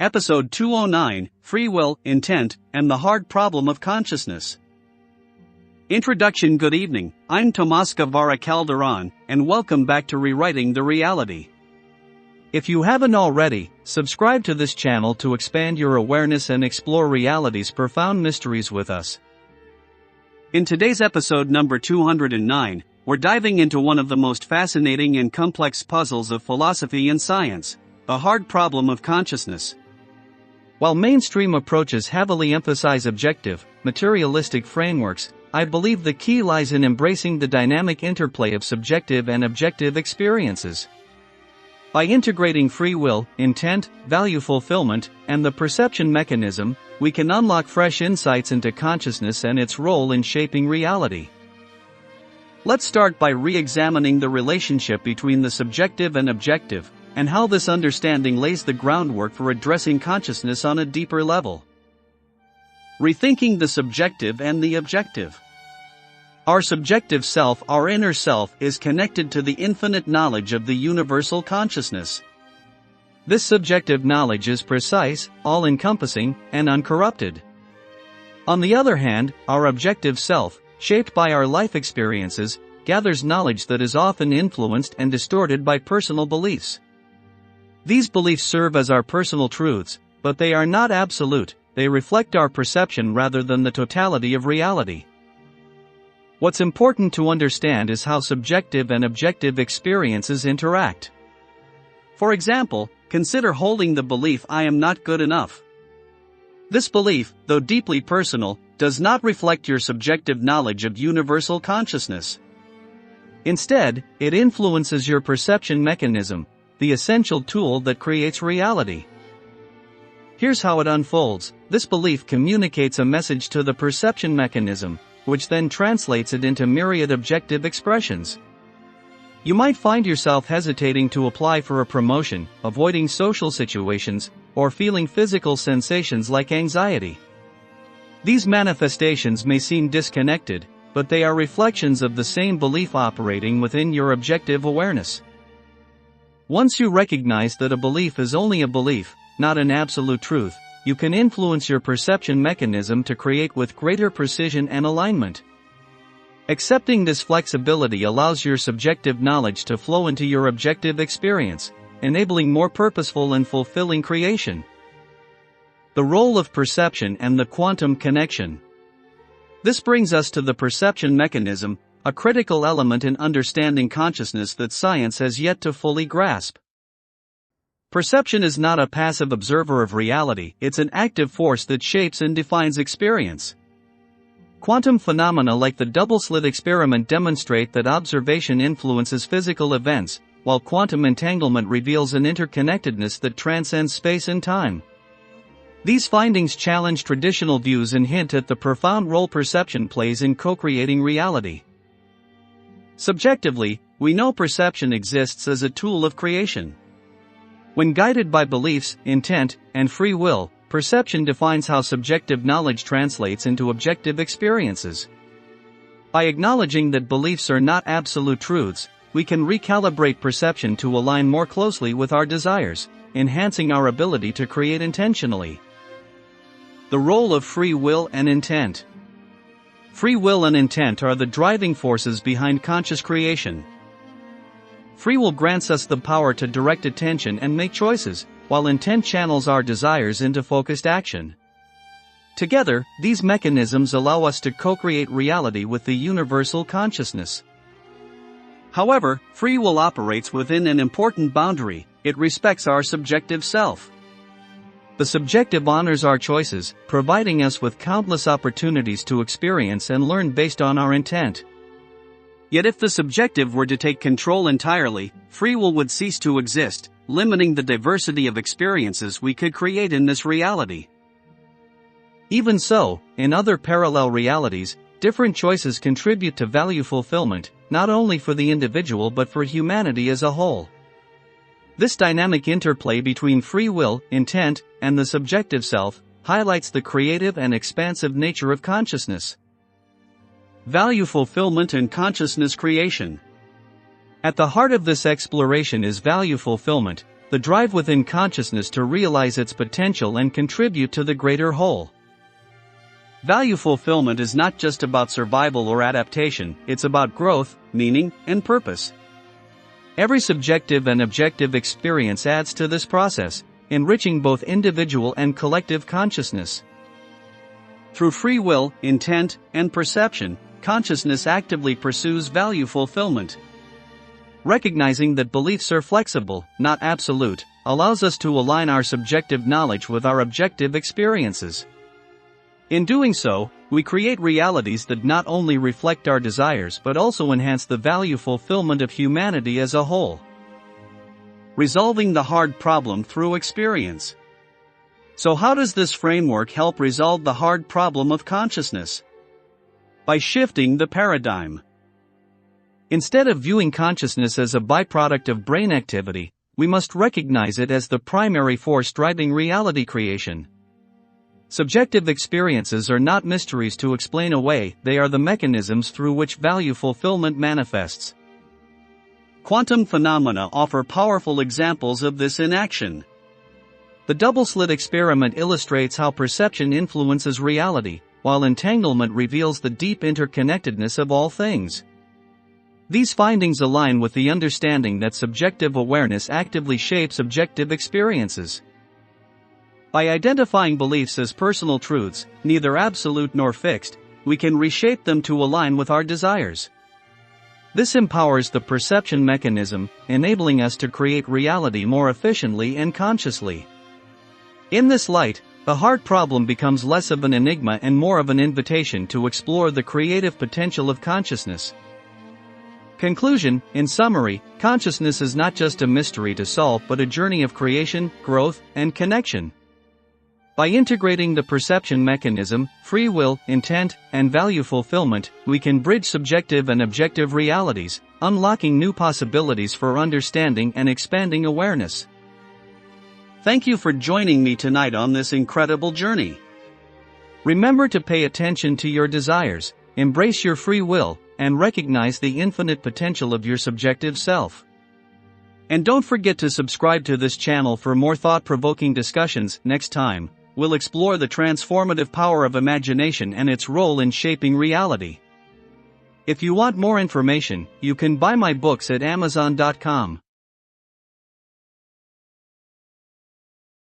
Episode 209, Free Will, Intent, and the Hard Problem of Consciousness. Introduction. Good evening, I'm Tomas Guevara Calderon, and welcome back to Rewriting the Reality. If you haven't already, subscribe to this channel to expand your awareness and explore reality's profound mysteries with us. In today's episode number 209, we're diving into one of the most fascinating and complex puzzles of philosophy and science, the hard problem of consciousness. While mainstream approaches heavily emphasize objective, materialistic frameworks, I believe the key lies in embracing the dynamic interplay of subjective and objective experiences. By integrating free will, intent, value fulfillment, and the perception mechanism, we can unlock fresh insights into consciousness and its role in shaping reality. Let's start by re-examining the relationship between the subjective and objective, and how this understanding lays the groundwork for addressing consciousness on a deeper level. Rethinking the subjective and the objective. Our subjective self, our inner self, is connected to the infinite knowledge of the universal consciousness. This subjective knowledge is precise, all-encompassing, and uncorrupted. On the other hand, our objective self, shaped by our life experiences, gathers knowledge that is often influenced and distorted by personal beliefs. These beliefs serve as our personal truths, but they are not absolute. They reflect our perception rather than the totality of reality. What's important to understand is how subjective and objective experiences interact. For example, consider holding the belief "I am not good enough." This belief, though deeply personal, does not reflect your subjective knowledge of universal consciousness. Instead, it influences your perception mechanism, the essential tool that creates reality. Here's how it unfolds. This belief communicates a message to the perception mechanism, which then translates it into myriad objective expressions. You might find yourself hesitating to apply for a promotion, avoiding social situations, or feeling physical sensations like anxiety. These manifestations may seem disconnected, but they are reflections of the same belief operating within your objective awareness. Once you recognize that a belief is only a belief, not an absolute truth, you can influence your perception mechanism to create with greater precision and alignment. Accepting this flexibility allows your subjective knowledge to flow into your objective experience, enabling more purposeful and fulfilling creation. The role of perception and the quantum connection. This brings us to the perception mechanism, a critical element in understanding consciousness that science has yet to fully grasp. Perception is not a passive observer of reality, it's an active force that shapes and defines experience. Quantum phenomena like the double-slit experiment demonstrate that observation influences physical events, while quantum entanglement reveals an interconnectedness that transcends space and time. These findings challenge traditional views and hint at the profound role perception plays in co-creating reality. Subjectively, we know perception exists as a tool of creation. When guided by beliefs, intent, and free will, perception defines how subjective knowledge translates into objective experiences. By acknowledging that beliefs are not absolute truths, we can recalibrate perception to align more closely with our desires, enhancing our ability to create intentionally. The role of free will and intent. Free will and intent are the driving forces behind conscious creation. Free will grants us the power to direct attention and make choices, while intent channels our desires into focused action. Together, these mechanisms allow us to co-create reality with the universal consciousness. However, free will operates within an important boundary: it respects our subjective self. The subjective honors our choices, providing us with countless opportunities to experience and learn based on our intent. Yet if the subjective were to take control entirely, free will would cease to exist, limiting the diversity of experiences we could create in this reality. Even so, in other parallel realities, different choices contribute to value fulfillment, not only for the individual but for humanity as a whole. This dynamic interplay between free will, intent, and the subjective self highlights the creative and expansive nature of consciousness. Value fulfillment and consciousness creation. At the heart of this exploration is value fulfillment, the drive within consciousness to realize its potential and contribute to the greater whole. Value fulfillment is not just about survival or adaptation, it's about growth, meaning, and purpose. Every subjective and objective experience adds to this process, enriching both individual and collective consciousness. Through free will, intent, and perception, consciousness actively pursues value fulfillment. Recognizing that beliefs are flexible, not absolute, allows us to align our subjective knowledge with our objective experiences. In doing so, we create realities that not only reflect our desires but also enhance the value fulfillment of humanity as a whole. Resolving the hard problem through experience. So how does this framework help resolve the hard problem of consciousness? By shifting the paradigm. Instead of viewing consciousness as a byproduct of brain activity, we must recognize it as the primary force driving reality creation. Subjective experiences are not mysteries to explain away, they are the mechanisms through which value fulfillment manifests. Quantum phenomena offer powerful examples of this in action. The double-slit experiment illustrates how perception influences reality, while entanglement reveals the deep interconnectedness of all things. These findings align with the understanding that subjective awareness actively shapes objective experiences. By identifying beliefs as personal truths, neither absolute nor fixed, we can reshape them to align with our desires. This empowers the perception mechanism, enabling us to create reality more efficiently and consciously. In this light, the hard problem becomes less of an enigma and more of an invitation to explore the creative potential of consciousness. Conclusion: in summary, consciousness is not just a mystery to solve but a journey of creation, growth, and connection. By integrating the perception mechanism, free will, intent, and value fulfillment, we can bridge subjective and objective realities, unlocking new possibilities for understanding and expanding awareness. Thank you for joining me tonight on this incredible journey. Remember to pay attention to your desires, embrace your free will, and recognize the infinite potential of your subjective self. And don't forget to subscribe to this channel for more thought-provoking discussions. Next time, we'll explore the transformative power of imagination and its role in shaping reality. If you want more information, you can buy my books at Amazon.com.